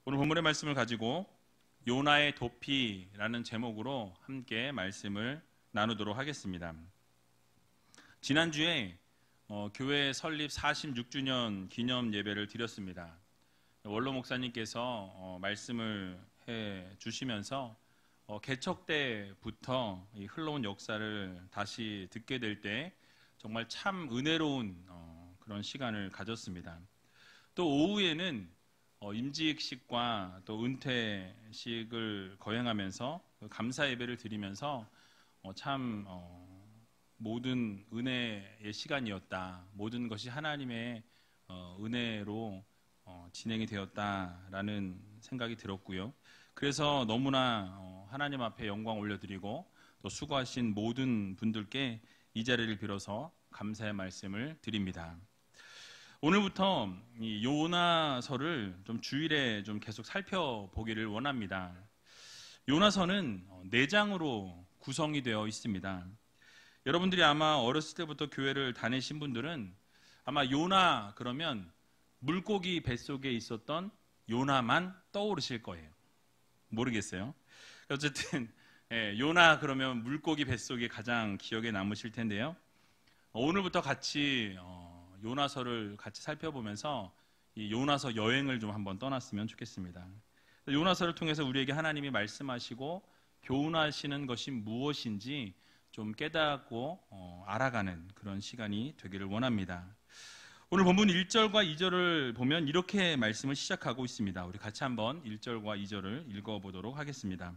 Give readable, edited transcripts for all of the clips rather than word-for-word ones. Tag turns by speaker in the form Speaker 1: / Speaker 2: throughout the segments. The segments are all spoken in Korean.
Speaker 1: 오늘 본문의 말씀을 가지고 요나의 도피라는 제목으로 함께 말씀을 나누도록 하겠습니다. 지난주에 교회 설립 46주년 기념 예배를 드렸습니다. 원로 목사님께서 말씀을 해 주시면서 개척 때부터 이 흘러온 역사를 다시 듣게 될 때 정말 참 은혜로운 그런 시간을 가졌습니다. 또 오후에는 임직식과 또 은퇴식을 거행하면서 감사 예배를 드리면서 참 모든 은혜의 시간이었다. 모든 것이 하나님의 은혜로 진행이 되었다라는 생각이 들었고요. 그래서 너무나 하나님 앞에 영광 올려드리고 또 수고하신 모든 분들께 이 자리를 빌어서 감사의 말씀을 드립니다. 오늘부터 이 요나서를 좀 주일에 좀 계속 살펴보기를 원합니다. 요나서는 4장으로 구성이 되어 있습니다. 여러분들이 아마 어렸을 때부터 교회를 다니신 분들은 아마 요나 그러면 물고기 뱃속에 있었던 요나만 떠오르실 거예요. 모르겠어요. 어쨌든 요나 그러면 물고기 뱃속에 가장 기억에 남으실 텐데요. 오늘부터 같이 요나서를 같이 살펴보면서 이 요나서 여행을 좀 한번 떠났으면 좋겠습니다. 요나서를 통해서 우리에게 하나님이 말씀하시고 교훈하시는 것이 무엇인지 좀 깨닫고 알아가는 그런 시간이 되기를 원합니다. 오늘 본문 1절과 2절을 보면 이렇게 말씀을 시작하고 있습니다. 우리 같이 한번 1절과 2절을 읽어보도록 하겠습니다.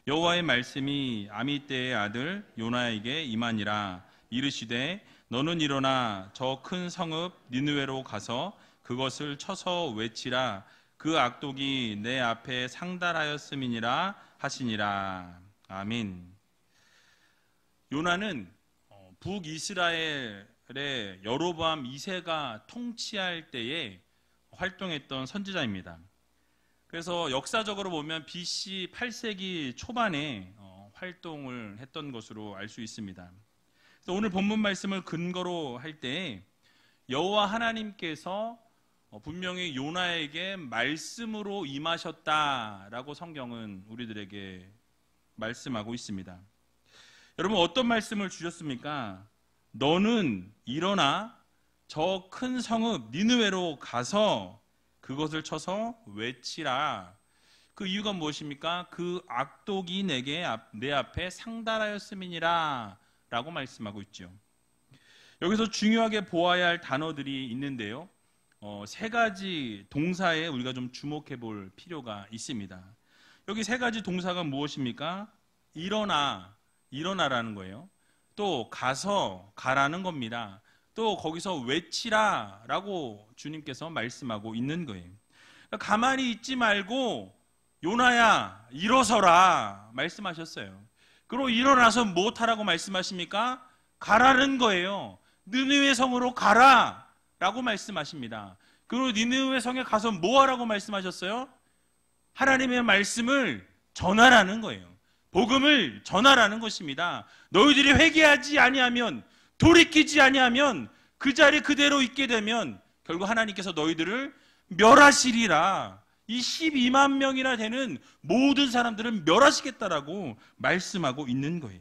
Speaker 1: 여호와의 말씀이 아미떼의 아들 요나에게 임하니라. 이르시되 너는 일어나 저 큰 성읍 니느웨로 가서 그것을 쳐서 외치라. 그 악독이 내 앞에 상달하였음이니라 하시니라. 아멘. 요나는 북이스라엘의 여로보암 2세가 통치할 때에 활동했던 선지자입니다. 그래서 역사적으로 보면 BC 8세기 초반에 활동을 했던 것으로 알 수 있습니다. 그래서 오늘 본문 말씀을 근거로 할 때 여호와 하나님께서 분명히 요나에게 말씀으로 임하셨다라고 성경은 우리들에게 말씀하고 있습니다. 여러분 어떤 말씀을 주셨습니까? 너는 일어나 저 큰 성읍 니느웨로 가서 그것을 쳐서 외치라. 그 이유가 무엇입니까? 그 악독이 내 앞에 상달하였음이니라 라고 말씀하고 있죠. 여기서 중요하게 보아야 할 단어들이 있는데요. 3가지 동사에 우리가 좀 주목해 볼 필요가 있습니다. 여기 3가지 동사가 무엇입니까? 일어나라는 거예요. 또 가서 가라는 겁니다. 또 거기서 외치라 라고 주님께서 말씀하고 있는 거예요. 가만히 있지 말고 요나야 일어서라 말씀하셨어요. 그리고 일어나서 무엇하라고 말씀하십니까? 가라는 거예요. 니느웨 성으로 가라 라고 말씀하십니다. 그리고 니느웨 성에 가서 뭐하라고 말씀하셨어요? 하나님의 말씀을 전하라는 거예요. 복음을 전하라는 것입니다. 너희들이 회개하지 아니하면 돌이키지 아니하면 그 자리 그대로 있게 되면 결국 하나님께서 너희들을 멸하시리라. 이 12만 명이나 되는 모든 사람들을 멸하시겠다라고 말씀하고 있는 거예요.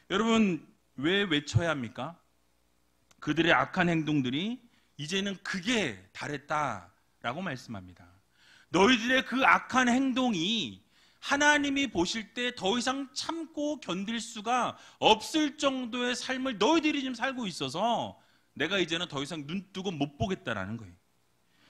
Speaker 1: 여러분 왜 외쳐야 합니까? 그들의 악한 행동들이 이제는 극에 달했다라고 말씀합니다. 너희들의 그 악한 행동이 하나님이 보실 때 더 이상 참고 견딜 수가 없을 정도의 삶을 너희들이 지금 살고 있어서 내가 이제는 더 이상 눈 뜨고 못 보겠다라는 거예요.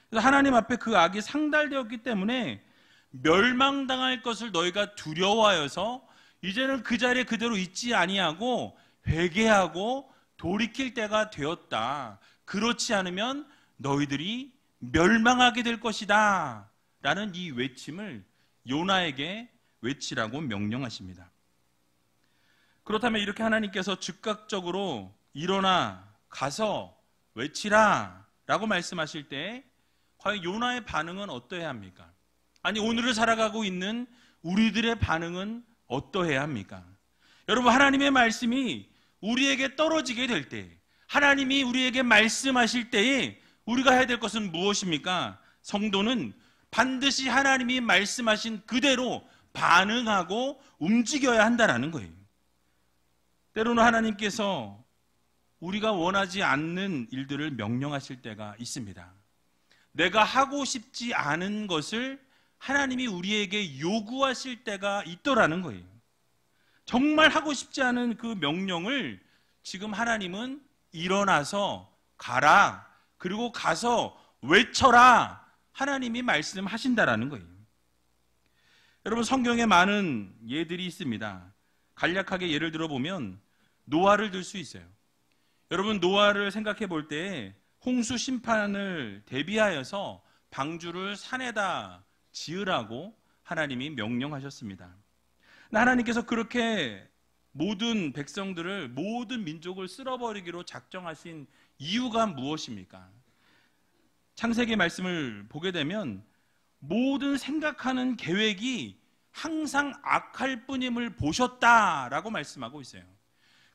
Speaker 1: 그래서 하나님 앞에 그 악이 상달되었기 때문에 멸망당할 것을 너희가 두려워하여서 이제는 그 자리에 그대로 있지 아니하고 회개하고 돌이킬 때가 되었다. 그렇지 않으면 너희들이 멸망하게 될 것이다 라는 이 외침을 요나에게 외치라고 명령하십니다. 그렇다면 이렇게 하나님께서 즉각적으로 일어나 가서 외치라 라고 말씀하실 때 과연 요나의 반응은 어떠해야 합니까? 아니 오늘을 살아가고 있는 우리들의 반응은 어떠해야 합니까? 여러분 하나님의 말씀이 우리에게 떨어지게 될 때 하나님이 우리에게 말씀하실 때에 우리가 해야 될 것은 무엇입니까? 성도는 반드시 하나님이 말씀하신 그대로 반응하고 움직여야 한다는 거예요. 때로는 하나님께서 우리가 원하지 않는 일들을 명령하실 때가 있습니다. 내가 하고 싶지 않은 것을 하나님이 우리에게 요구하실 때가 있더라는 거예요. 정말 하고 싶지 않은 그 명령을 지금 하나님은 일어나서 가라, 그리고 가서 외쳐라, 하나님이 말씀하신다라는 거예요. 여러분, 성경에 많은 예들이 있습니다. 간략하게 예를 들어보면 노아를 들 수 있어요. 여러분, 노아를 생각해 볼 때 홍수 심판을 대비하여서 방주를 산에다 지으라고 하나님이 명령하셨습니다. 하나님께서 그렇게 모든 백성들을, 모든 민족을 쓸어버리기로 작정하신 이유가 무엇입니까? 창세기 말씀을 보게 되면 모든 생각하는 계획이 항상 악할 뿐임을 보셨다라고 말씀하고 있어요.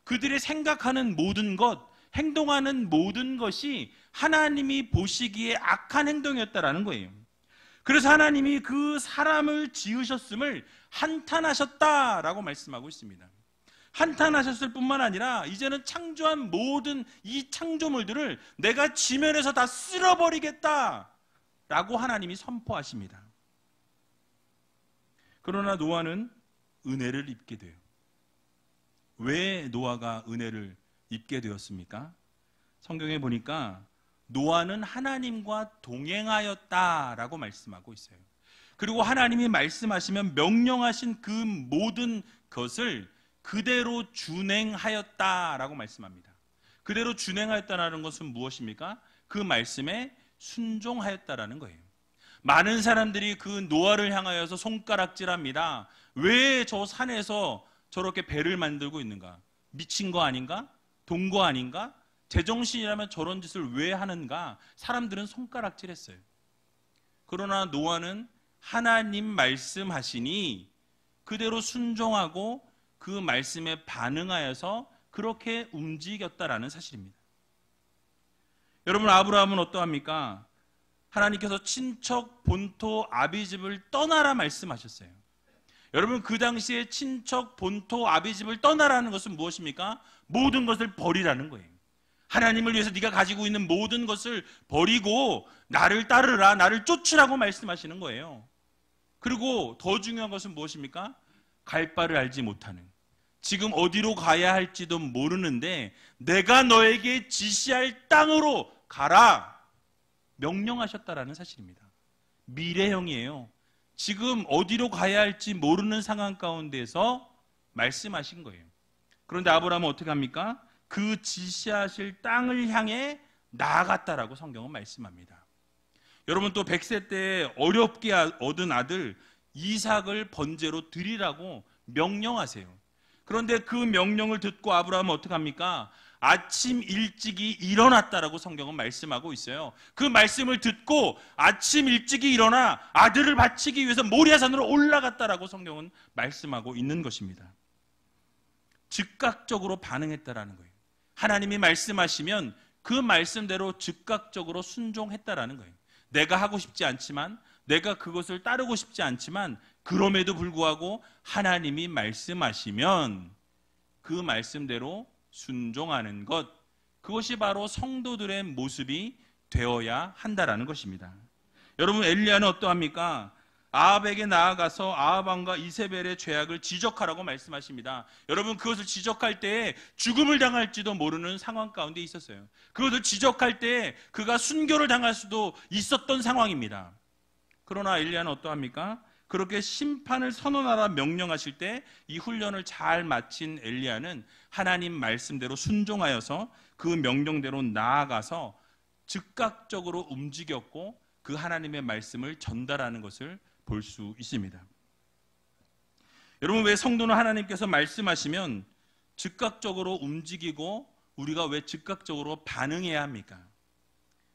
Speaker 1: 그들이 생각하는 모든 것, 행동하는 모든 것이 하나님이 보시기에 악한 행동이었다라는 거예요. 그래서 하나님이 그 사람을 지으셨음을 한탄하셨다라고 말씀하고 있습니다. 한탄하셨을 뿐만 아니라 이제는 창조한 모든 이 창조물들을 내가 지면에서 다 쓸어버리겠다라고 하나님이 선포하십니다. 그러나 노아는 은혜를 입게 돼요. 왜 노아가 은혜를 입게 되었습니까? 성경에 보니까 노아는 하나님과 동행하였다라고 말씀하고 있어요. 그리고 하나님이 말씀하시면 명령하신 그 모든 것을 그대로 준행하였다라고 말씀합니다. 그대로 준행하였다라는 것은 무엇입니까? 그 말씀에 순종하였다라는 거예요. 많은 사람들이 그 노아를 향하여서 손가락질합니다. 왜 저 산에서 저렇게 배를 만들고 있는가? 미친 거 아닌가? 동거 아닌가? 제정신이라면 저런 짓을 왜 하는가? 사람들은 손가락질했어요. 그러나 노아는 하나님 말씀하시니 그대로 순종하고 그 말씀에 반응하여서 그렇게 움직였다라는 사실입니다. 여러분, 아브라함은 어떠합니까? 하나님께서 친척 본토 아비집을 떠나라 말씀하셨어요. 여러분, 그 당시에 친척 본토 아비집을 떠나라는 것은 무엇입니까? 모든 것을 버리라는 거예요. 하나님을 위해서 네가 가지고 있는 모든 것을 버리고 나를 따르라, 나를 쫓으라고 말씀하시는 거예요. 그리고 더 중요한 것은 무엇입니까? 갈 바를 알지 못하는, 지금 어디로 가야 할지도 모르는데 내가 너에게 지시할 땅으로 가라 명령하셨다라는 사실입니다. 미래형이에요. 지금 어디로 가야 할지 모르는 상황 가운데서 말씀하신 거예요. 그런데 아브라함은 어떻게 합니까? 그 지시하실 땅을 향해 나아갔다라고 성경은 말씀합니다. 여러분, 또 100세 때 어렵게 얻은 아들 이삭을 번제로 드리라고 명령하세요. 그런데 그 명령을 듣고 아브라함은 어떻게 합니까? 아침 일찍이 일어났다라고 성경은 말씀하고 있어요. 그 말씀을 듣고 아침 일찍이 일어나 아들을 바치기 위해서 모리아산으로 올라갔다라고 성경은 말씀하고 있는 것입니다. 즉각적으로 반응했다라는 거예요. 하나님이 말씀하시면 그 말씀대로 즉각적으로 순종했다라는 거예요. 내가 하고 싶지 않지만, 내가 그것을 따르고 싶지 않지만, 그럼에도 불구하고 하나님이 말씀하시면 그 말씀대로 순종하는 것, 그것이 바로 성도들의 모습이 되어야 한다라는 것입니다. 여러분, 엘리야는 어떠합니까? 아합에게 나아가서 아합 왕과 이세벨의 죄악을 지적하라고 말씀하십니다. 여러분, 그것을 지적할 때에 죽음을 당할지도 모르는 상황 가운데 있었어요. 그것을 지적할 때에 그가 순교를 당할 수도 있었던 상황입니다. 그러나 엘리야는 어떠합니까? 그렇게 심판을 선언하라 명령하실 때 이 훈련을 잘 마친 엘리야는 하나님 말씀대로 순종하여서 그 명령대로 나아가서 즉각적으로 움직였고 그 하나님의 말씀을 전달하는 것을 볼 수 있습니다. 여러분, 왜 성도는 하나님께서 말씀하시면 즉각적으로 움직이고 우리가 왜 즉각적으로 반응해야 합니까?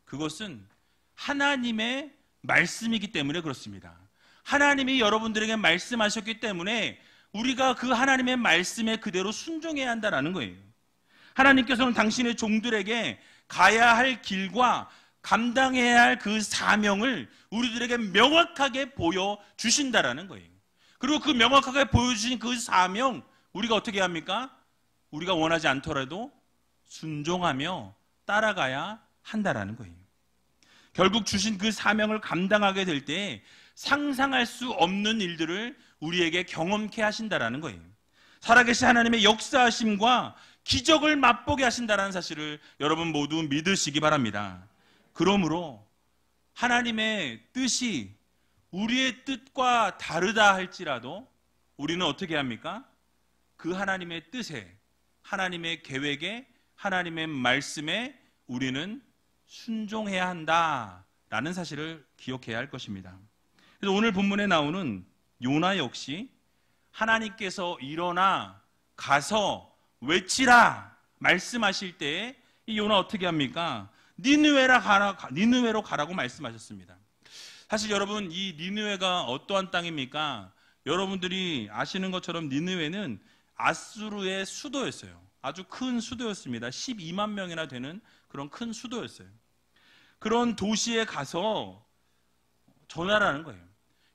Speaker 1: 그것은 하나님의 말씀이기 때문에 그렇습니다. 하나님이 여러분들에게 말씀하셨기 때문에 우리가 그 하나님의 말씀에 그대로 순종해야 한다는 거예요. 하나님께서는 당신의 종들에게 가야 할 길과 감당해야 할 그 사명을 우리들에게 명확하게 보여주신다라는 거예요. 그리고 그 명확하게 보여주신 그 사명, 우리가 어떻게 합니까? 우리가 원하지 않더라도 순종하며 따라가야 한다라는 거예요. 결국 주신 그 사명을 감당하게 될 때 상상할 수 없는 일들을 우리에게 경험케 하신다라는 거예요. 살아계신 하나님의 역사하심과 기적을 맛보게 하신다는 사실을 여러분 모두 믿으시기 바랍니다. 그러므로 하나님의 뜻이 우리의 뜻과 다르다 할지라도 우리는 어떻게 합니까? 그 하나님의 뜻에, 하나님의 계획에, 하나님의 말씀에 우리는 순종해야 한다라는 사실을 기억해야 할 것입니다. 그래서 오늘 본문에 나오는 요나 역시 하나님께서 일어나 가서 외치라 말씀하실 때에 이 요나 어떻게 합니까? 니느웨로 가라고 말씀하셨습니다. 사실 여러분, 이 니느웨가 어떠한 땅입니까? 여러분들이 아시는 것처럼 니느웨는 아수르의 수도였어요. 아주 큰 수도였습니다. 12만 명이나 되는 그런 큰 수도였어요. 그런 도시에 가서 전하라는 거예요.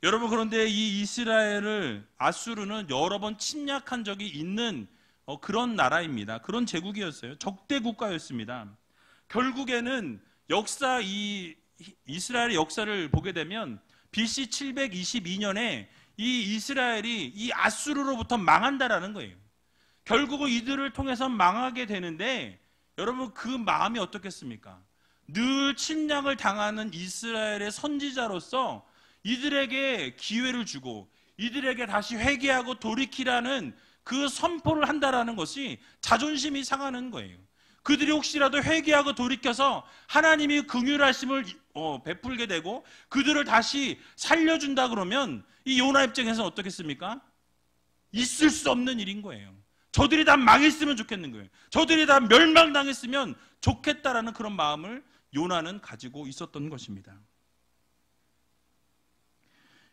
Speaker 1: 여러분, 그런데 이 이스라엘을 아수르는 여러 번 침략한 적이 있는 그런 나라입니다. 그런 제국이었어요. 적대 국가였습니다. 결국에는 이 이스라엘의 역사를 보게 되면 BC 722년에 이 이스라엘이 이 아수르로부터 망한다라는 거예요. 결국은 이들을 통해서 망하게 되는데 여러분, 그 마음이 어떻겠습니까? 늘 침략을 당하는 이스라엘의 선지자로서 이들에게 기회를 주고 이들에게 다시 회개하고 돌이키라는 그 선포를 한다라는 것이 자존심이 상하는 거예요. 그들이 혹시라도 회개하고 돌이켜서 하나님이 긍휼하심을 베풀게 되고 그들을 다시 살려준다 그러면 이 요나 입장에서는 어떻겠습니까? 있을 수 없는 일인 거예요. 저들이 다 망했으면 좋겠는 거예요. 저들이 다 멸망당했으면 좋겠다라는 그런 마음을 요나는 가지고 있었던 것입니다.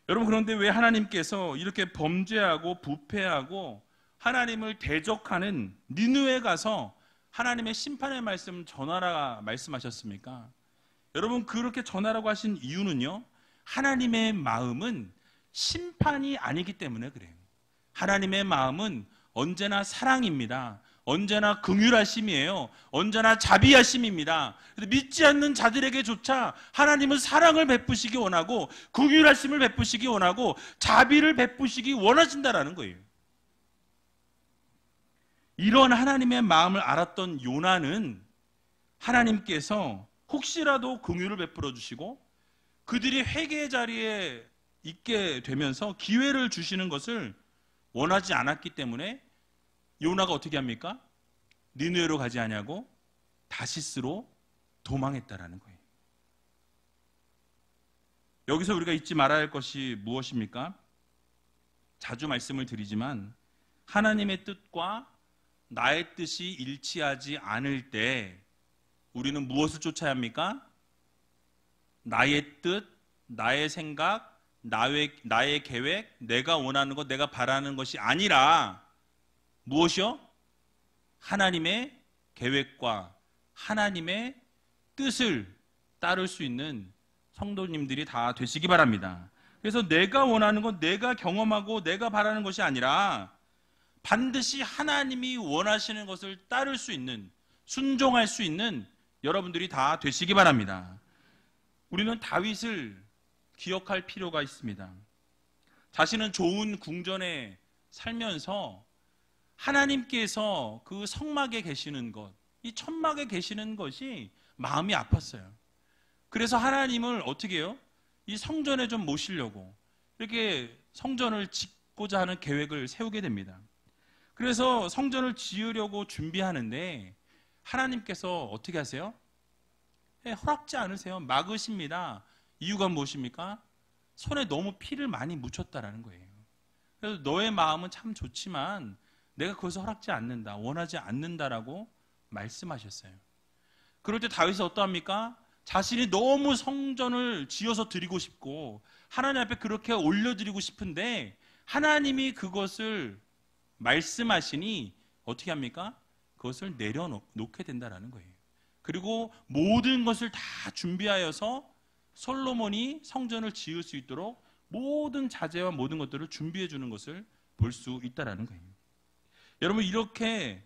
Speaker 1: 여러분, 그런데 왜 하나님께서 이렇게 범죄하고 부패하고 하나님을 대적하는 니느웨에 가서 하나님의 심판의 말씀 전하라 말씀하셨습니까? 여러분, 그렇게 전하라고 하신 이유는요, 하나님의 마음은 심판이 아니기 때문에 그래요. 하나님의 마음은 언제나 사랑입니다. 언제나 긍휼하심이에요. 언제나 자비하심입니다. 믿지 않는 자들에게조차 하나님은 사랑을 베푸시기 원하고 긍휼하심을 베푸시기 원하고 자비를 베푸시기 원하신다라는 거예요. 이런 하나님의 마음을 알았던 요나는 하나님께서 혹시라도 긍휼을 베풀어 주시고 그들이 회개의 자리에 있게 되면서 기회를 주시는 것을 원하지 않았기 때문에 요나가 어떻게 합니까? 니느웨로 가지 아니하고 다시스로 도망했다라는 거예요. 여기서 우리가 잊지 말아야 할 것이 무엇입니까? 자주 말씀을 드리지만 하나님의 뜻과 나의 뜻이 일치하지 않을 때 우리는 무엇을 쫓아야 합니까? 나의 뜻, 나의 생각, 나의 계획, 내가 원하는 것, 내가 바라는 것이 아니라 무엇이요? 하나님의 계획과 하나님의 뜻을 따를 수 있는 성도님들이 다 되시기 바랍니다. 그래서 내가 원하는 것, 내가 경험하고 내가 바라는 것이 아니라 반드시 하나님이 원하시는 것을 따를 수 있는, 순종할 수 있는 여러분들이 다 되시기 바랍니다. 우리는 다윗을 기억할 필요가 있습니다. 자신은 좋은 궁전에 살면서 하나님께서 그 성막에 계시는 것, 이 천막에 계시는 것이 마음이 아팠어요. 그래서 하나님을 어떻게 해요? 이 성전에 좀 모시려고 이렇게 성전을 짓고자 하는 계획을 세우게 됩니다. 그래서 성전을 지으려고 준비하는데 하나님께서 어떻게 하세요? 허락지 않으세요. 막으십니다. 이유가 무엇입니까? 손에 너무 피를 많이 묻혔다라는 거예요. 그래서 너의 마음은 참 좋지만 내가 그것을 허락지 않는다, 원하지 않는다라고 말씀하셨어요. 그럴 때 다윗이 어떠합니까? 자신이 너무 성전을 지어서 드리고 싶고 하나님 앞에 그렇게 올려드리고 싶은데 하나님이 그것을 말씀하시니 어떻게 합니까? 그것을 내려놓게 된다라는 거예요. 그리고 모든 것을 다 준비하여서 솔로몬이 성전을 지을 수 있도록 모든 자재와 모든 것들을 준비해 주는 것을 볼 수 있다라는 거예요. 여러분, 이렇게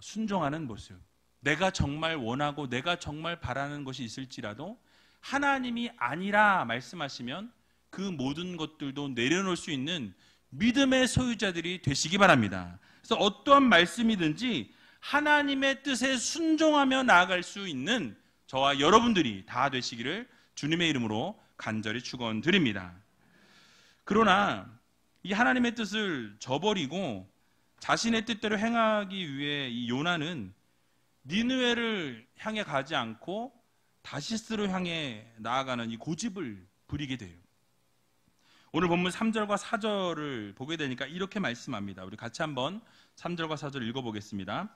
Speaker 1: 순종하는 모습, 내가 정말 원하고 내가 정말 바라는 것이 있을지라도 하나님이 아니라 말씀하시면 그 모든 것들도 내려놓을 수 있는 믿음의 소유자들이 되시기 바랍니다. 그래서 어떠한 말씀이든지 하나님의 뜻에 순종하며 나아갈 수 있는 저와 여러분들이 다 되시기를 주님의 이름으로 간절히 축원드립니다. 그러나 이 하나님의 뜻을 저버리고 자신의 뜻대로 행하기 위해 이 요나는 니느웨를 향해 가지 않고 다시스로 향해 나아가는 이 고집을 부리게 돼요. 오늘 본문 3절과 4절을 보게 되니까 이렇게 말씀합니다. 우리 같이 한번 3절과 4절 읽어보겠습니다.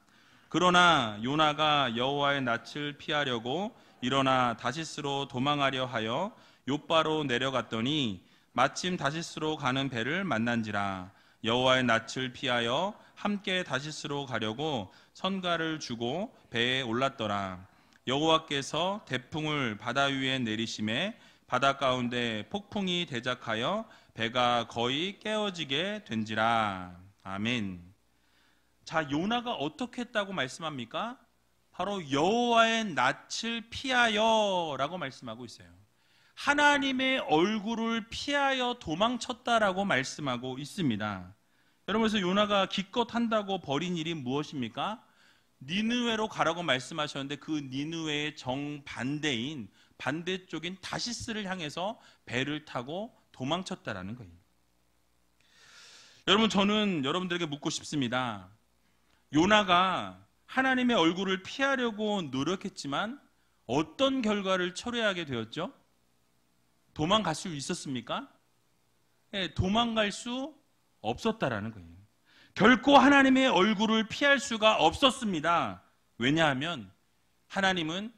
Speaker 1: 그러나 요나가 여호와의 낯을 피하려고 일어나 다시스로 도망하려 하여 욥바로 내려갔더니 마침 다시스로 가는 배를 만난지라. 여호와의 낯을 피하여 함께 다시스로 가려고 선가를 주고 배에 올랐더라. 여호와께서 태풍을 바다 위에 내리심에 바다 가운데 폭풍이 대작하여 배가 거의 깨어지게 된지라. 아멘. 자, 요나가 어떻게 했다고 말씀합니까? 바로 여호와의 낯을 피하여 라고 말씀하고 있어요. 하나님의 얼굴을 피하여 도망쳤다라고 말씀하고 있습니다. 여러분, 그래서 요나가 기껏 한다고 벌인 일이 무엇입니까? 니느웨로 가라고 말씀하셨는데 그 니느웨의 정반대인 반대쪽인 다시스를 향해서 배를 타고 도망쳤다라는 거예요. 여러분, 저는 여러분들에게 묻고 싶습니다. 요나가 하나님의 얼굴을 피하려고 노력했지만 어떤 결과를 초래하게 되었죠? 도망갈 수 있었습니까? 네, 도망갈 수 없었다라는 거예요. 결코 하나님의 얼굴을 피할 수가 없었습니다. 왜냐하면 하나님은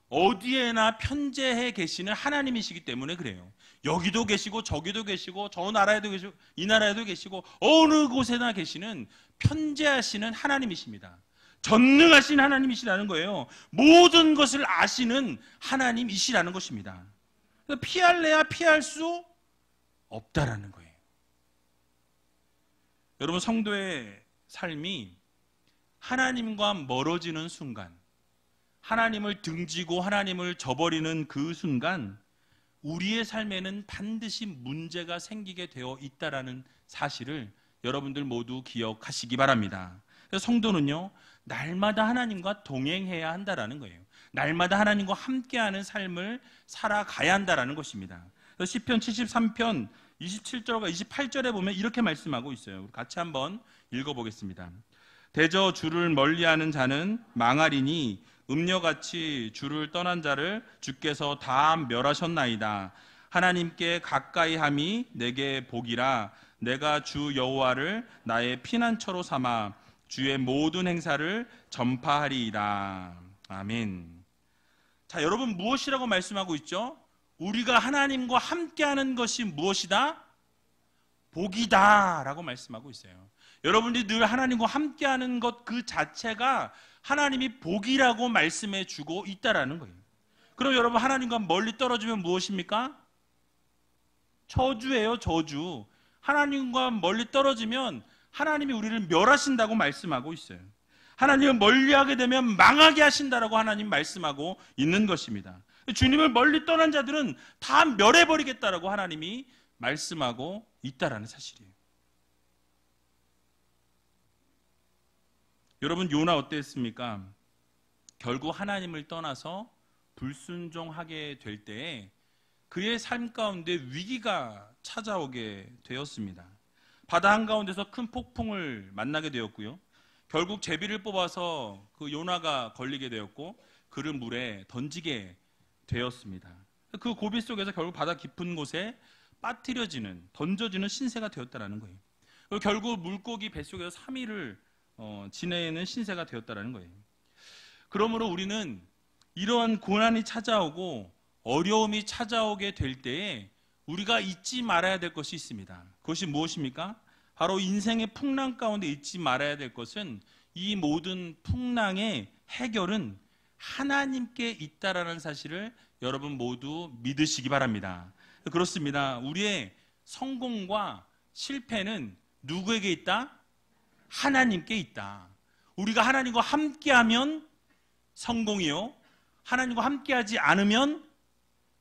Speaker 1: 어디에나 편재해 계시는 하나님이시기 때문에 그래요. 여기도 계시고 저기도 계시고 저 나라에도 계시고 이 나라에도 계시고 어느 곳에나 계시는 편재하시는 하나님이십니다. 전능하신 하나님이시라는 거예요. 모든 것을 아시는 하나님이시라는 것입니다. 피할래야 피할 수 없다라는 거예요. 여러분, 성도의 삶이 하나님과 멀어지는 순간, 하나님을 등지고 하나님을 저버리는 그 순간 우리의 삶에는 반드시 문제가 생기게 되어 있다라는 사실을 여러분들 모두 기억하시기 바랍니다. 그래서 성도는요, 날마다 하나님과 동행해야 한다라는 거예요. 날마다 하나님과 함께하는 삶을 살아가야 한다라는 것입니다. 그래서 시편 73편 27절과 28절에 보면 이렇게 말씀하고 있어요. 같이 한번 읽어보겠습니다. 대저 주를 멀리하는 자는 망하리니 음녀같이 주를 떠난 자를 주께서 다 멸하셨나이다. 하나님께 가까이 함이 내게 복이라. 내가 주 여호와를 나의 피난처로 삼아 주의 모든 행사를 전파하리이다. 아멘. 자, 여러분, 무엇이라고 말씀하고 있죠? 우리가 하나님과 함께하는 것이 무엇이다? 복이다 라고 말씀하고 있어요. 여러분들이 늘 하나님과 함께하는 것 그 자체가 하나님이 복이라고 말씀해 주고 있다라는 거예요. 그럼 여러분, 하나님과 멀리 떨어지면 무엇입니까? 저주예요, 저주. 하나님과 멀리 떨어지면 하나님이 우리를 멸하신다고 말씀하고 있어요. 하나님을 멀리하게 되면 망하게 하신다라고 하나님 말씀하고 있는 것입니다. 주님을 멀리 떠난 자들은 다 멸해버리겠다라고 하나님이 말씀하고 있다라는 사실이에요. 여러분, 요나 어땠습니까? 결국 하나님을 떠나서 불순종하게 될 때에 그의 삶 가운데 위기가 찾아오게 되었습니다. 바다 한가운데서 큰 폭풍을 만나게 되었고요. 결국 제비를 뽑아서 그 요나가 걸리게 되었고 그를 물에 던지게 되었습니다. 그 고비 속에서 결국 바다 깊은 곳에 빠뜨려지는, 던져지는 신세가 되었다는 거예요. 그리고 결국 물고기 뱃속에서 3일을 지내는 신세가 되었다는 거예요. 그러므로 우리는 이러한 고난이 찾아오고 어려움이 찾아오게 될 때에 우리가 잊지 말아야 될 것이 있습니다. 그것이 무엇입니까? 바로 인생의 풍랑 가운데 잊지 말아야 될 것은 이 모든 풍랑의 해결은 하나님께 있다라는 사실을 여러분 모두 믿으시기 바랍니다. 그렇습니다. 우리의 성공과 실패는 누구에게 있다? 하나님께 있다. 우리가 하나님과 함께하면 성공이요, 하나님과 함께하지 않으면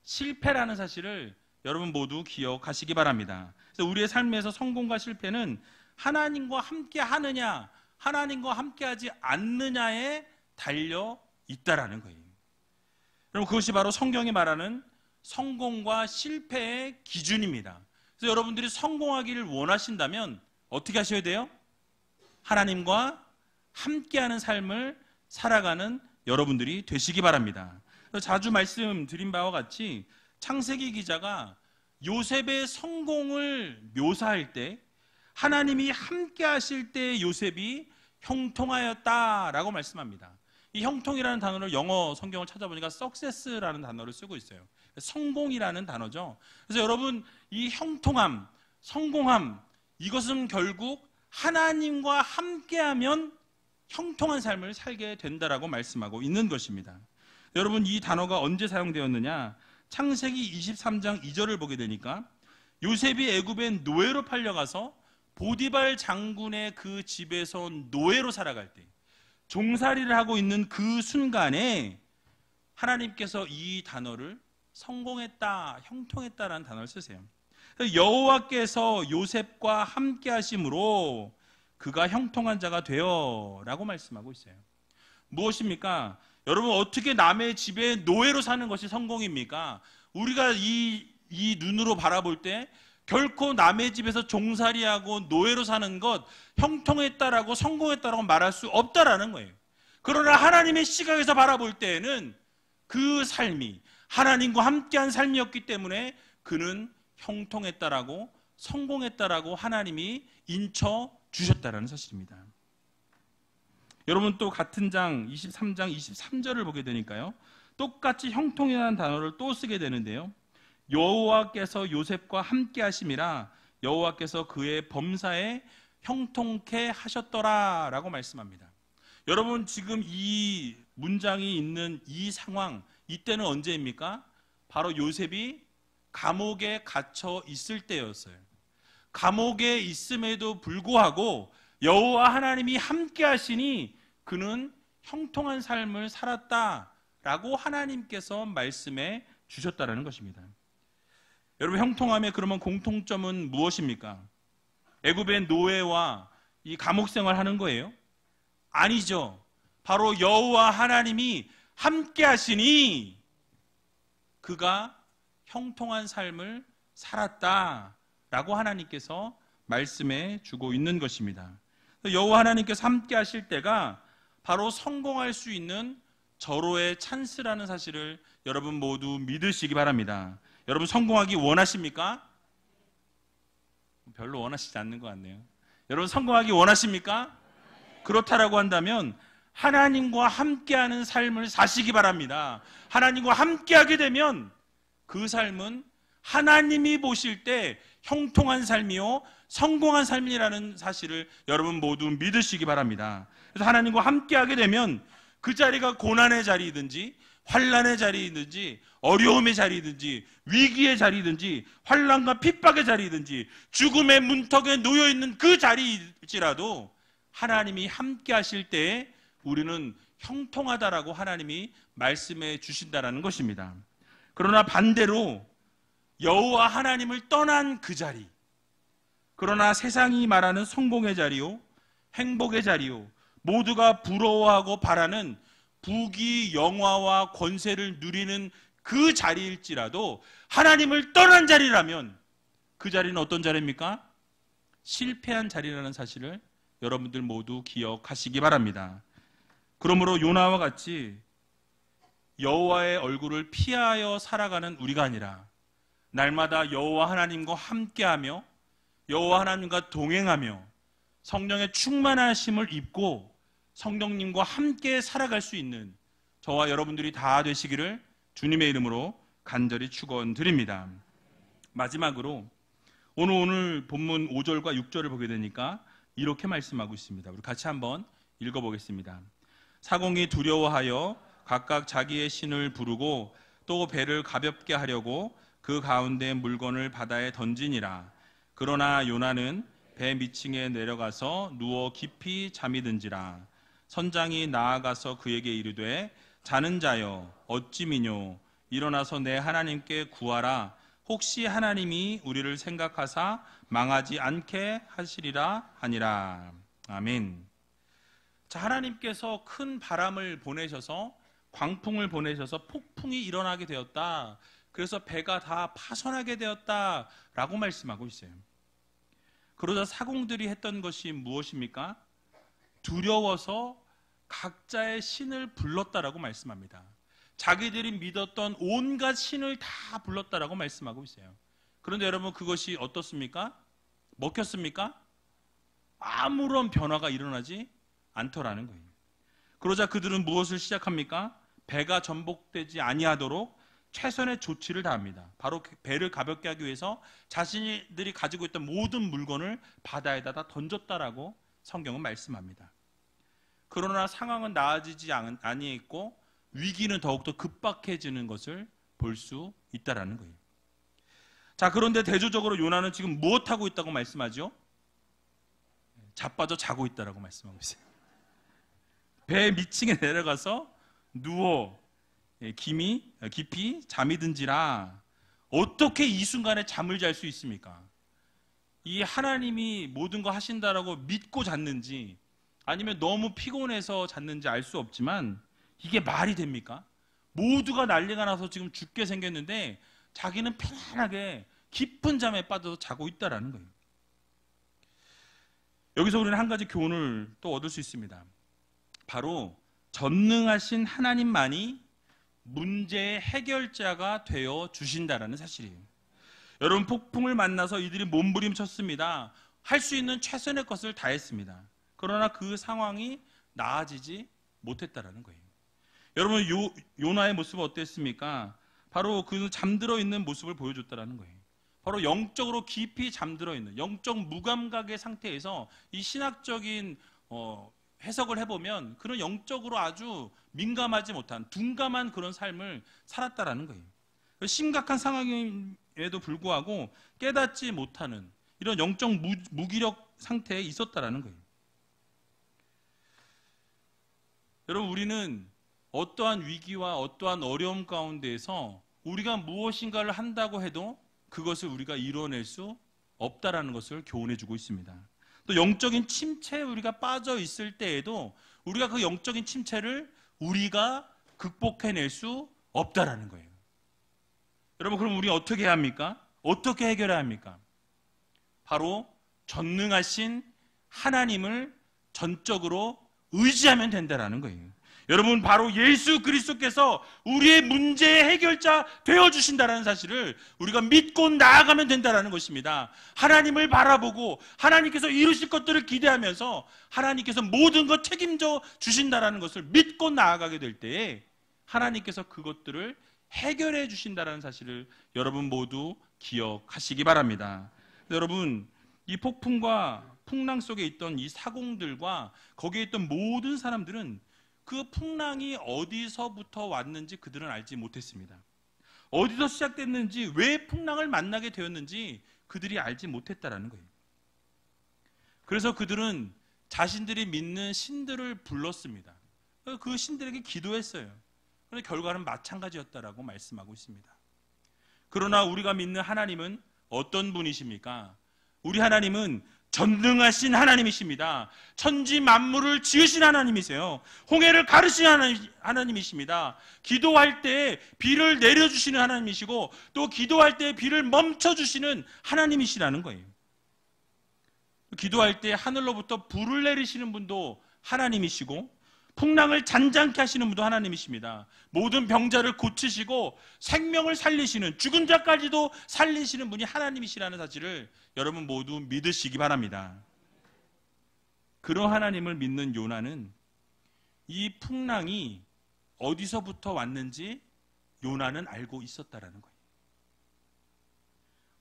Speaker 1: 실패라는 사실을 여러분 모두 기억하시기 바랍니다. 그래서 우리의 삶에서 성공과 실패는 하나님과 함께하느냐, 하나님과 함께하지 않느냐에 달려 있다라는 거예요. 여러분, 그것이 바로 성경이 말하는 성공과 실패의 기준입니다. 그래서 여러분들이 성공하기를 원하신다면 어떻게 하셔야 돼요? 하나님과 함께하는 삶을 살아가는 여러분들이 되시기 바랍니다. 자주 말씀드린 바와 같이 창세기 기자가 요셉의 성공을 묘사할 때 하나님이 함께 하실 때 요셉이 형통하였다라고 말씀합니다. 이 형통이라는 단어를 영어 성경을 찾아보니까 success라는 단어를 쓰고 있어요. 성공이라는 단어죠. 그래서 여러분, 이 형통함, 성공함, 이것은 결국 하나님과 함께하면 형통한 삶을 살게 된다라고 말씀하고 있는 것입니다. 여러분, 이 단어가 언제 사용되었느냐? 창세기 23장 2절을 보게 되니까 요셉이 애굽에 노예로 팔려가서 보디발 장군의 그 집에서 노예로 살아갈 때, 종살이를 하고 있는 그 순간에 하나님께서 이 단어를 성공했다, 형통했다라는 단어를 쓰세요. 여호와께서 요셉과 함께 하심으로 그가 형통한 자가 되어 라고 말씀하고 있어요. 무엇입니까? 여러분, 어떻게 남의 집에 노예로 사는 것이 성공입니까? 우리가 이 눈으로 바라볼 때 결코 남의 집에서 종살이하고 노예로 사는 것 형통했다라고, 성공했다라고 말할 수 없다라는 거예요. 그러나 하나님의 시각에서 바라볼 때에는 그 삶이 하나님과 함께한 삶이었기 때문에 그는 형통했다라고, 성공했다라고 하나님이 인쳐 주셨다라는 사실입니다. 여러분, 또 같은 장 23장 23절을 보게 되니까요, 똑같이 형통이라는 단어를 또 쓰게 되는데요, 여호와께서 요셉과 함께 하심이라 여호와께서 그의 범사에 형통케 하셨더라 라고 말씀합니다. 여러분, 지금 이 문장이 있는 이 상황, 이때는 언제입니까? 바로 요셉이 감옥에 갇혀 있을 때였어요. 감옥에 있음에도 불구하고 여호와 하나님이 함께 하시니 그는 형통한 삶을 살았다라고 하나님께서 말씀해 주셨다라는 것입니다. 여러분, 형통함의 그러면 공통점은 무엇입니까? 애굽의 노예와 이 감옥 생활하는 거예요? 아니죠. 바로 여호와 하나님이 함께 하시니 그가 형통한 삶을 살았다라고 하나님께서 말씀해 주고 있는 것입니다. 여호와 하나님께서 함께 하실 때가 바로 성공할 수 있는 절호의 찬스라는 사실을 여러분 모두 믿으시기 바랍니다. 여러분, 성공하기 원하십니까? 별로 원하시지 않는 것 같네요. 여러분, 성공하기 원하십니까? 그렇다라고 한다면 하나님과 함께하는 삶을 사시기 바랍니다. 하나님과 함께하게 되면 그 삶은 하나님이 보실 때 형통한 삶이요, 성공한 삶이라는 사실을 여러분 모두 믿으시기 바랍니다. 그래서 하나님과 함께하게 되면 그 자리가 고난의 자리이든지 환난의 자리이든지 어려움의 자리이든지 위기의 자리이든지 환난과 핍박의 자리이든지 죽음의 문턱에 놓여있는 그 자리일지라도 하나님이 함께 하실 때에 우리는 형통하다라고 하나님이 말씀해 주신다라는 것입니다. 그러나 반대로 여호와 하나님을 떠난 그 자리, 그러나 세상이 말하는 성공의 자리요, 행복의 자리요, 모두가 부러워하고 바라는 부귀 영화와 권세를 누리는 그 자리일지라도 하나님을 떠난 자리라면 그 자리는 어떤 자리입니까? 실패한 자리라는 사실을 여러분들 모두 기억하시기 바랍니다. 그러므로 요나와 같이 여호와의 얼굴을 피하여 살아가는 우리가 아니라 날마다 여호와 하나님과 함께하며 여호와 하나님과 동행하며 성령의 충만하심을 입고 성령님과 함께 살아갈 수 있는 저와 여러분들이 다 되시기를 주님의 이름으로 간절히 축원드립니다. 마지막으로 오늘 본문 5절과 6절을 보게 되니까 이렇게 말씀하고 있습니다. 우리 같이 한번 읽어보겠습니다. 사공이 두려워하여 각각 자기의 신을 부르고 또 배를 가볍게 하려고 그 가운데 물건을 바다에 던지니라. 그러나 요나는 배 밑층에 내려가서 누워 깊이 잠이 든지라. 선장이 나아가서 그에게 이르되 자는 자여 어찌 미뇨 일어나서 내 하나님께 구하라. 혹시 하나님이 우리를 생각하사 망하지 않게 하시리라 하니라. 아멘. 자, 하나님께서 큰 바람을 보내셔서 광풍을 보내셔서 폭풍이 일어나게 되었다. 그래서 배가 다 파손하게 되었다라고 말씀하고 있어요. 그러자 사공들이 했던 것이 무엇입니까? 두려워서 각자의 신을 불렀다라고 말씀합니다. 자기들이 믿었던 온갖 신을 다 불렀다라고 말씀하고 있어요. 그런데 여러분, 그것이 어떻습니까? 먹혔습니까? 아무런 변화가 일어나지 않더라는 거예요. 그러자 그들은 무엇을 시작합니까? 배가 전복되지 아니하도록 최선의 조치를 다합니다. 바로 배를 가볍게 하기 위해서 자신들이 가지고 있던 모든 물건을 바다에다 던졌다라고 성경은 말씀합니다. 그러나 상황은 나아지지 아니했고 위기는 더욱더 급박해지는 것을 볼 수 있다라는 거예요. 자, 그런데 대조적으로 요나는 지금 무엇하고 있다고 말씀하죠? 자빠져 자고 있다라고 말씀하고 있어요. 배 밑층에 내려가서 누워 깊이 잠이 든지라. 어떻게 이 순간에 잠을 잘 수 있습니까? 이 하나님이 모든 거 하신다라고 믿고 잤는지 아니면 너무 피곤해서 잤는지 알 수 없지만 이게 말이 됩니까? 모두가 난리가 나서 지금 죽게 생겼는데 자기는 편안하게 깊은 잠에 빠져서 자고 있다라는 거예요. 여기서 우리는 한 가지 교훈을 또 얻을 수 있습니다. 바로 전능하신 하나님만이 문제의 해결자가 되어 주신다라는 사실이에요. 여러분, 폭풍을 만나서 이들이 몸부림쳤습니다. 할 수 있는 최선의 것을 다했습니다. 그러나 그 상황이 나아지지 못했다라는 거예요. 여러분, 요나의 모습은 어땠습니까? 바로 그 잠들어 있는 모습을 보여줬다라는 거예요. 바로 영적으로 깊이 잠들어 있는 영적 무감각의 상태에서 이 신학적인 해석을 해보면 그런 영적으로 아주 민감하지 못한 둔감한 그런 삶을 살았다라는 거예요. 심각한 상황임에도 불구하고 깨닫지 못하는 이런 영적 무기력 상태에 있었다라는 거예요. 여러분, 우리는 어떠한 위기와 어떠한 어려움 가운데에서 우리가 무엇인가를 한다고 해도 그것을 우리가 이뤄낼 수 없다라는 것을 교훈해 주고 있습니다. 또 영적인 침체에 우리가 빠져 있을 때에도 우리가 그 영적인 침체를 우리가 극복해낼 수 없다라는 거예요. 여러분, 그럼 우리 어떻게 해야 합니까? 어떻게 해결해야 합니까? 바로 전능하신 하나님을 전적으로 의지하면 된다라는 거예요. 여러분, 바로 예수 그리스도께서 우리의 문제의 해결자 되어주신다는 사실을 우리가 믿고 나아가면 된다는 것입니다. 하나님을 바라보고 하나님께서 이루실 것들을 기대하면서 하나님께서 모든 것 책임져 주신다는 것을 믿고 나아가게 될 때에 하나님께서 그것들을 해결해 주신다는 사실을 여러분 모두 기억하시기 바랍니다. 여러분, 이 폭풍과 풍랑 속에 있던 이 사공들과 거기에 있던 모든 사람들은 그 풍랑이 어디서부터 왔는지 그들은 알지 못했습니다. 어디서 시작됐는지, 왜 풍랑을 만나게 되었는지 그들이 알지 못했다라는 거예요. 그래서 그들은 자신들이 믿는 신들을 불렀습니다. 그 신들에게 기도했어요. 그런데 결과는 마찬가지였다라고 말씀하고 있습니다. 그러나 우리가 믿는 하나님은 어떤 분이십니까? 우리 하나님은 전능하신 하나님이십니다. 천지 만물을 지으신 하나님이세요. 홍해를 가르신 하나님이십니다. 기도할 때 비를 내려주시는 하나님이시고 또 기도할 때 비를 멈춰주시는 하나님이시라는 거예요. 기도할 때 하늘로부터 불을 내리시는 분도 하나님이시고 풍랑을 잔잔케 하시는 분도 하나님이십니다. 모든 병자를 고치시고 생명을 살리시는, 죽은 자까지도 살리시는 분이 하나님이시라는 사실을 여러분 모두 믿으시기 바랍니다. 그런 하나님을 믿는 요나는 이 풍랑이 어디서부터 왔는지 요나는 알고 있었다라는 거예요.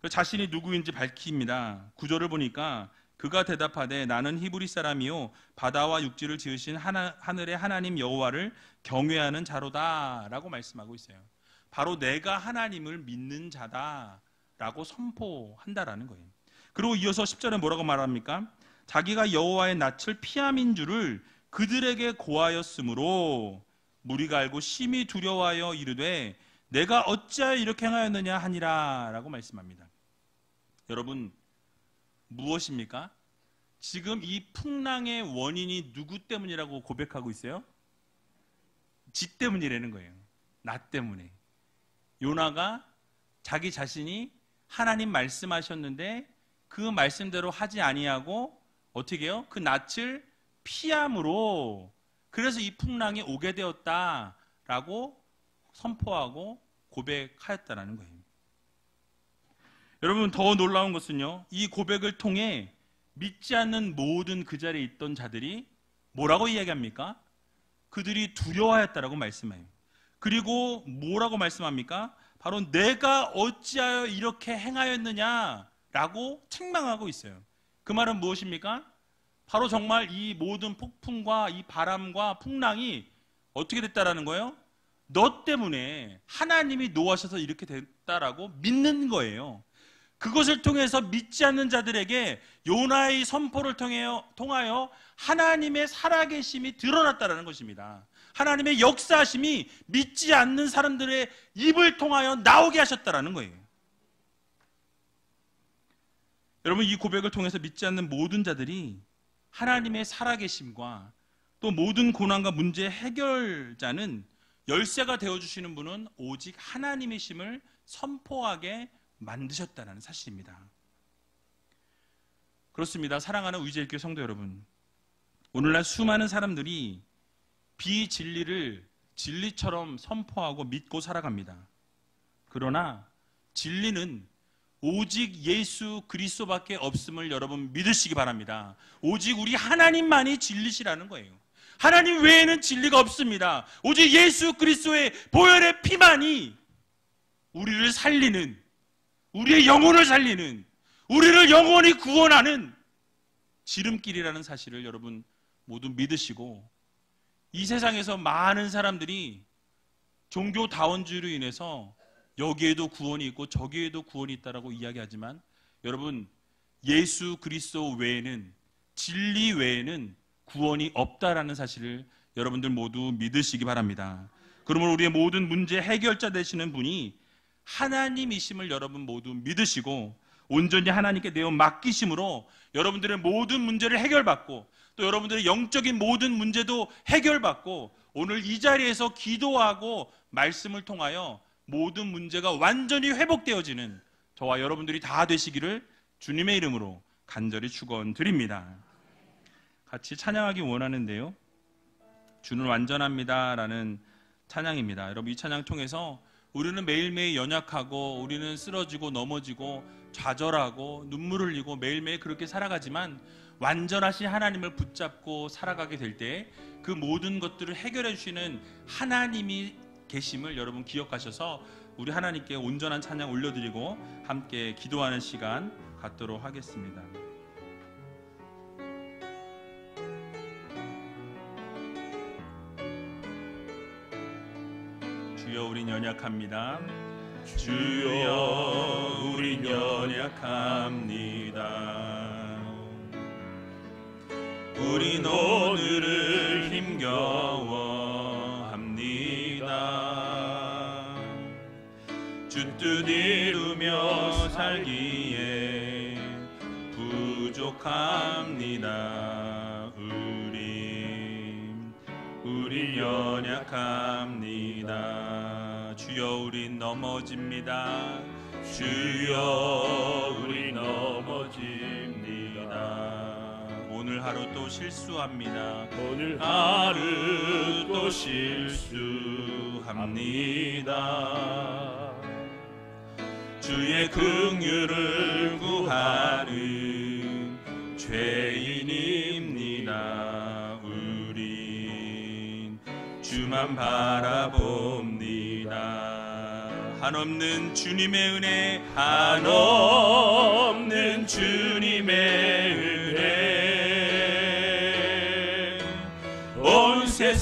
Speaker 1: 자신이 누구인지 밝힙니다. 구절을 보니까 그가 대답하되 나는 히브리 사람이요 바다와 육지를 지으신 하늘의 하나님 여호와를 경외하는 자로다 라고 말씀하고 있어요. 바로 내가 하나님을 믿는 자다라고 선포한다라는 거예요. 그리고 이어서 10절에 뭐라고 말합니까? 자기가 여호와의 낯을 피함인 줄을 그들에게 고하였으므로 무리가 알고 심히 두려워하여 이르되 내가 어찌하여 이렇게 행하였느냐 하니라 라고 말씀합니다. 여러분, 무엇입니까? 지금 이 풍랑의 원인이 누구 때문이라고 고백하고 있어요? 지 때문이라는 거예요. 나 때문에. 요나가 자기 자신이 하나님 말씀하셨는데 그 말씀대로 하지 아니하고 어떻게 해요? 그 낯을 피함으로 그래서 이 풍랑이 오게 되었다라고 선포하고 고백하였다라는 거예요. 여러분, 더 놀라운 것은요, 이 고백을 통해 믿지 않는 모든 그 자리에 있던 자들이 뭐라고 이야기합니까? 그들이 두려워하였다라고 말씀해요. 그리고 뭐라고 말씀합니까? 바로 내가 어찌하여 이렇게 행하였느냐라고 책망하고 있어요. 그 말은 무엇입니까? 바로 정말 이 모든 폭풍과 이 바람과 풍랑이 어떻게 됐다라는 거예요? 너 때문에 하나님이 노하셔서 이렇게 됐다라고 믿는 거예요. 그것을 통해서 믿지 않는 자들에게 요나의 선포를 통하여 하나님의 살아계심이 드러났다는 것입니다. 하나님의 역사하심이 믿지 않는 사람들의 입을 통하여 나오게 하셨다는 거예요. 여러분, 이 고백을 통해서 믿지 않는 모든 자들이 하나님의 살아계심과 또 모든 고난과 문제의 해결자는 열쇠가 되어주시는 분은 오직 하나님이심을 선포하게 만드셨다는 사실입니다. 그렇습니다. 사랑하는 의지의교회 성도 여러분, 오늘날 수많은 사람들이 비진리를 진리처럼 선포하고 믿고 살아갑니다. 그러나 진리는 오직 예수 그리스도밖에 없음을 여러분 믿으시기 바랍니다. 오직 우리 하나님만이 진리시라는 거예요. 하나님 외에는 진리가 없습니다. 오직 예수 그리스도의 보혈의 피만이 우리를 살리는, 우리의 영혼을 살리는, 우리를 영원히 구원하는 지름길이라는 사실을 여러분 모두 믿으시고, 이 세상에서 많은 사람들이 종교다원주의로 인해서 여기에도 구원이 있고 저기에도 구원이 있다라고 이야기하지만, 여러분 예수 그리스도 외에는, 진리 외에는 구원이 없다라는 사실을 여러분들 모두 믿으시기 바랍니다. 그러므로 우리의 모든 문제 해결자 되시는 분이 하나님이심을 여러분 모두 믿으시고 온전히 하나님께 내어 맡기심으로 여러분들의 모든 문제를 해결받고 또 여러분들의 영적인 모든 문제도 해결받고 오늘 이 자리에서 기도하고 말씀을 통하여 모든 문제가 완전히 회복되어지는 저와 여러분들이 다 되시기를 주님의 이름으로 간절히 축원드립니다. 같이 찬양하기 원하는데요, 주는 완전합니다 라는 찬양입니다. 여러분, 이 찬양 통해서 우리는 매일매일 연약하고 우리는 쓰러지고 넘어지고 좌절하고 눈물을 흘리고 매일매일 그렇게 살아가지만 완전하신 하나님을 붙잡고 살아가게 될 때 그 모든 것들을 해결해 주시는 하나님이 계심을 여러분 기억하셔서 우리 하나님께 온전한 찬양 올려드리고 함께 기도하는 시간 갖도록 하겠습니다. 주여 우린 연약합니다. 주여 우린 연약합니다. 우린 오늘을 힘겨워합니다. 주 뜻 이루며 살기에 부족합니다. 우린 연약합니다. 주여 우린 넘어집니다. 주여 우린 넘어집니다. 오늘 하루 또 실수합니다. 오늘 하루 또 실수합니다. 주의 긍휼을 구하는 죄인입니다. 우린 주만 바라봅니다. 한없는 주님의 은혜, 한없는 주님의 은혜,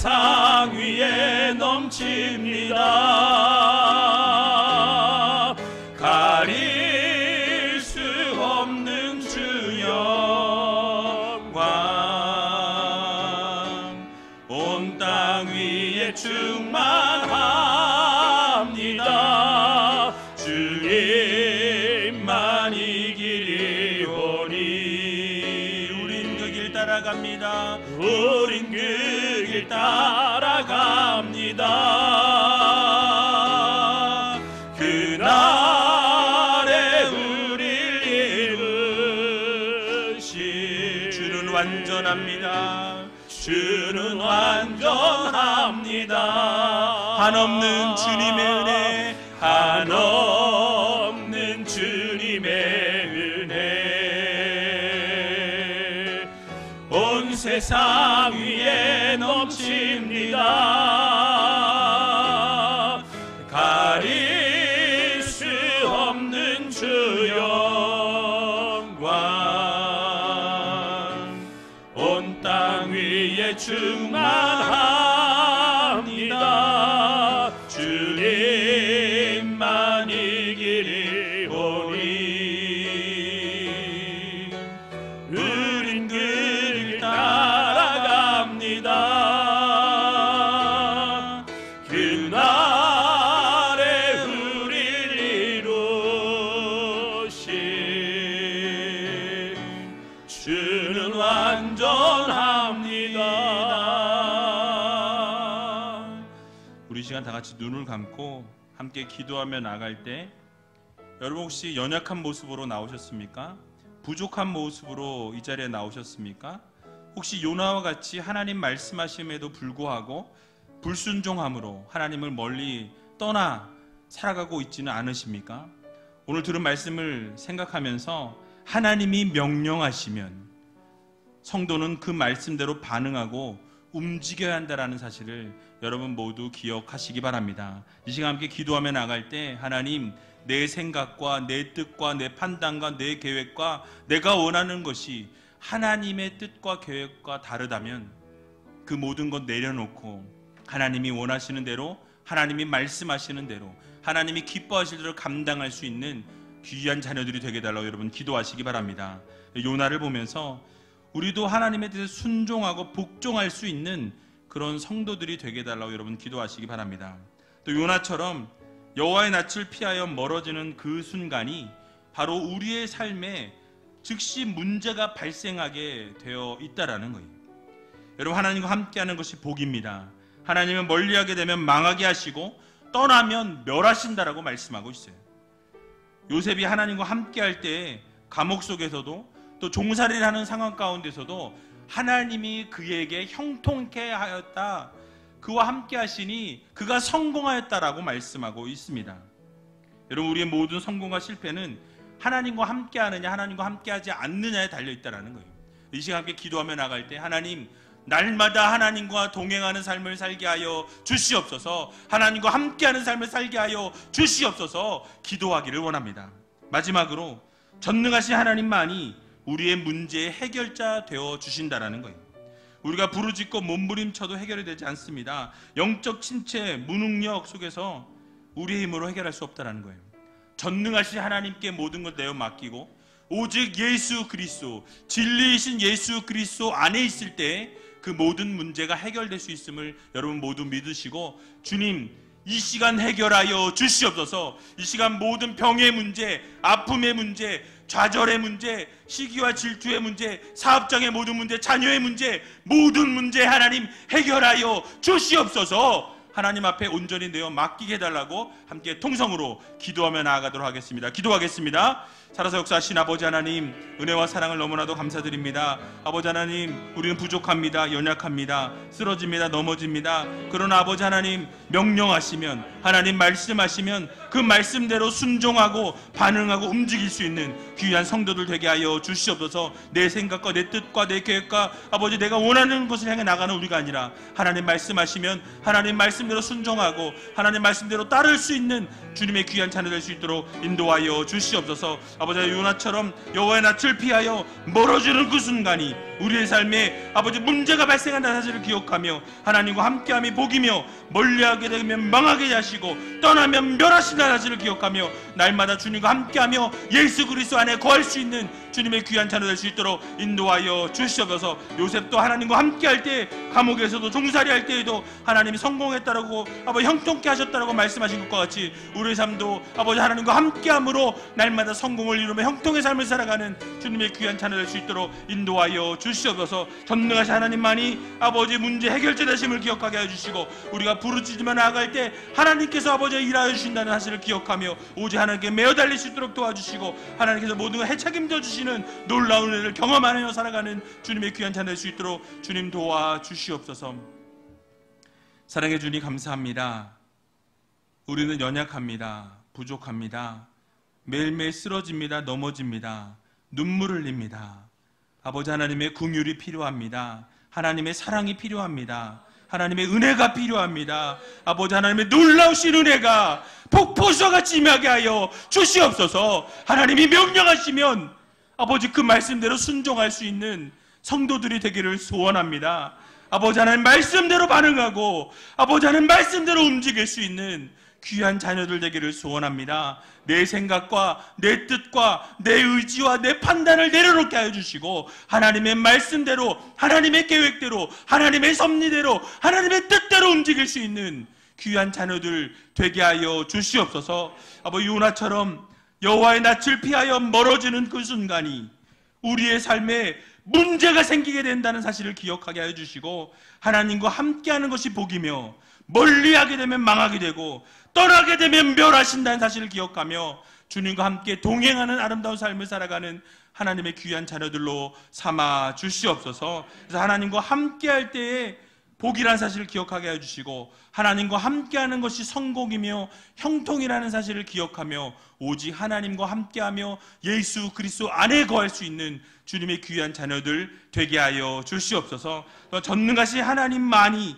Speaker 2: 세상 위에 넘칩니다. 가릴 수 없는 주 영광 온 땅 위에 충만합니다. 주님만 이기리오니.
Speaker 1: 우린 그 길 따라갑니다.
Speaker 2: 우린 그 길 따라갑니다. 그날에 우릴 이루신
Speaker 1: 주는 완전합니다.
Speaker 2: 주는 완전합니다.
Speaker 1: 한없는 주님의 은혜,
Speaker 2: 한없는 주님의 은혜 온 세상 위에 넘칩니다. 가릴 수 없는 주 영광 온 땅 위에 충만합니다. 주님만 이기리오니. 우린 그 길 따라갑니다. 그날에 우릴 이루신 주는 완전합니다.
Speaker 1: 우리 시간 다 같이 눈을 감고 함께 기도하며 나갈 때 여러분 혹시 연약한 모습으로 나오셨습니까? 부족한 모습으로 이 자리에 나오셨습니까? 혹시 요나와 같이 하나님 말씀하심에도 불구하고 불순종함으로 하나님을 멀리 떠나 살아가고 있지는 않으십니까? 오늘 들은 말씀을 생각하면서 하나님이 명령하시면 성도는 그 말씀대로 반응하고 움직여야 한다는 사실을 여러분 모두 기억하시기 바랍니다. 이 시간 함께 기도하며 나갈 때 하나님, 내 생각과 내 뜻과 내 판단과 내 계획과 내가 원하는 것이 하나님의 뜻과 계획과 다르다면 그 모든 것 내려놓고 하나님이 원하시는 대로, 하나님이 말씀하시는 대로, 하나님이 기뻐하실 대로 감당할 수 있는 귀한 자녀들이 되게 해달라고 여러분 기도하시기 바랍니다. 요나를 보면서 우리도 하나님에 대해서 순종하고 복종할 수 있는 그런 성도들이 되게 해달라고 여러분 기도하시기 바랍니다. 또 요나처럼 여호와의 낯을 피하여 멀어지는 그 순간이 바로 우리의 삶에 즉시 문제가 발생하게 되어 있다라는 거예요. 여러분, 하나님과 함께하는 것이 복입니다. 하나님은 멀리하게 되면 망하게 하시고 떠나면 멸하신다라고 말씀하고 있어요. 요셉이 하나님과 함께할 때 감옥 속에서도 또 종살이를 하는 상황 가운데서도 하나님이 그에게 형통케 하였다, 그와 함께 하시니 그가 성공하였다라고 말씀하고 있습니다. 여러분, 우리의 모든 성공과 실패는 하나님과 함께 하느냐 하나님과 함께 하지 않느냐에 달려있다는 거예요. 이 시간 함께 기도하며 나갈 때 하나님, 날마다 하나님과 동행하는 삶을 살게 하여 주시옵소서, 하나님과 함께하는 삶을 살게 하여 주시옵소서 기도하기를 원합니다. 마지막으로 전능하신 하나님만이 우리의 문제의 해결자 되어 주신다라는 거예요. 우리가 부르짖고 몸부림쳐도 해결이 되지 않습니다. 영적 침체, 무능력 속에서 우리의 힘으로 해결할 수 없다는 거예요. 전능하신 하나님께 모든 걸 내어 맡기고 오직 예수 그리스도, 진리이신 예수 그리스도 안에 있을 때 그 모든 문제가 해결될 수 있음을 여러분 모두 믿으시고, 주님 이 시간 해결하여 주시옵소서. 이 시간 모든 병의 문제, 아픔의 문제, 좌절의 문제, 시기와 질투의 문제, 사업장의 모든 문제, 자녀의 문제, 모든 문제 하나님 해결하여 주시옵소서. 하나님 앞에 온전히 내어 맡기게 해달라고 함께 통성으로 기도하며 나아가도록 하겠습니다. 기도하겠습니다. 살아서 역사하신 아버지 하나님, 은혜와 사랑을 너무나도 감사드립니다. 아버지 하나님, 우리는 부족합니다. 연약합니다. 쓰러집니다. 넘어집니다. 그러나 아버지 하나님, 명령하시면, 하나님 말씀하시면 그 말씀대로 순종하고 반응하고 움직일 수 있는 귀한 성도들 되게 하여 주시옵소서. 내 생각과 내 뜻과 내 계획과 아버지 내가 원하는 것을 향해 나가는 우리가 아니라 하나님 말씀하시면 하나님 말씀 말씀대로 순종하고 하나님 말씀대로 따를 수 있는 주님의 귀한 자녀 될 수 있도록 인도하여 주시옵소서. 아버지, 요나처럼 여호와의 낯을 피하여 멀어지는 그 순간이 우리의 삶에 아버지 문제가 발생한다는 사실을 기억하며 하나님과 함께함이 복이며 멀리하게 되면 망하게 하시고 떠나면 멸하신다는 사실을 기억하며 날마다 주님과 함께하며 예수 그리스도 안에 거할 수 있는 주님의 귀한 자녀 될 수 있도록 인도하여 주시옵소서. 요셉도 하나님과 함께할 때 감옥에서도 종살이할 때에도 하나님이 성공했다라고 아버지 형통케 하셨다라고 말씀하신 것과 같이 우리의 삶도 아버지 하나님과 함께함으로 날마다 성공을 이루며 형통의 삶을 살아가는 주님의 귀한 자녀 될 수 있도록 인도하여 주시옵소서. 전능하신 하나님만이 아버지 문제 해결자 되심을 기억하게 해주시고 우리가 부르짖으며 나아갈 때 하나님께서 아버지 일하여 주신다는 사실을 기억하며 오직 하나님께 매어 달릴 수 있도록 도와주시고 하나님께서 모든 걸 해책임져 주시는 놀라운 은혜를 경험하며 살아가는 주님의 귀한 자녀 될 수 있도록 주님 도와주시옵소서. 사랑해 주님 감사합니다. 우리는 연약합니다. 부족합니다. 매일매일 쓰러집니다. 넘어집니다. 눈물을 흘립니다. 아버지 하나님의 긍휼이 필요합니다. 하나님의 사랑이 필요합니다. 하나님의 은혜가 필요합니다. 아버지 하나님의 놀라우신 은혜가 폭포수와 같이 임하게 하여 주시옵소서. 하나님이 명령하시면 아버지 그 말씀대로 순종할 수 있는 성도들이 되기를 소원합니다. 아버지 하나님 말씀대로 반응하고 아버지 하나님 말씀대로 움직일 수 있는 귀한 자녀들 되기를 소원합니다. 내 생각과 내 뜻과 내 의지와 내 판단을 내려놓게 하여 주시고 하나님의 말씀대로 하나님의 계획대로 하나님의 섭리대로 하나님의 뜻대로 움직일 수 있는 귀한 자녀들 되게 하여 주시옵소서. 아버지 요나처럼 여호와의 낯을 피하여 멀어지는 그 순간이 우리의 삶에 문제가 생기게 된다는 사실을 기억하게 하여 주시고 하나님과 함께하는 것이 복이며 멀리하게 되면 망하게 되고 떠나게 되면 멸하신다는 사실을 기억하며 주님과 함께 동행하는 아름다운 삶을 살아가는 하나님의 귀한 자녀들로 삼아 주시옵소서. 그래서 하나님과 함께할 때에 복이라는 사실을 기억하게 해주시고 하나님과 함께하는 것이 성공이며 형통이라는 사실을 기억하며 오직 하나님과 함께하며 예수 그리스도 안에 거할 수 있는 주님의 귀한 자녀들 되게 하여 주시옵소서. 전능하신 하나님만이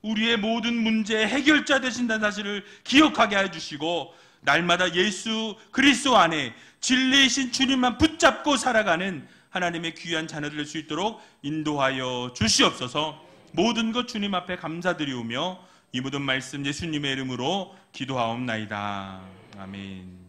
Speaker 1: 우리의 모든 문제의 해결자 되신다는 사실을 기억하게 해주시고 날마다 예수 그리스도 안에 진리이신 주님만 붙잡고 살아가는 하나님의 귀한 자녀들 될 수 있도록 인도하여 주시옵소서. 모든 것 주님 앞에 감사드리오며 이 모든 말씀 예수님의 이름으로 기도하옵나이다. 아멘.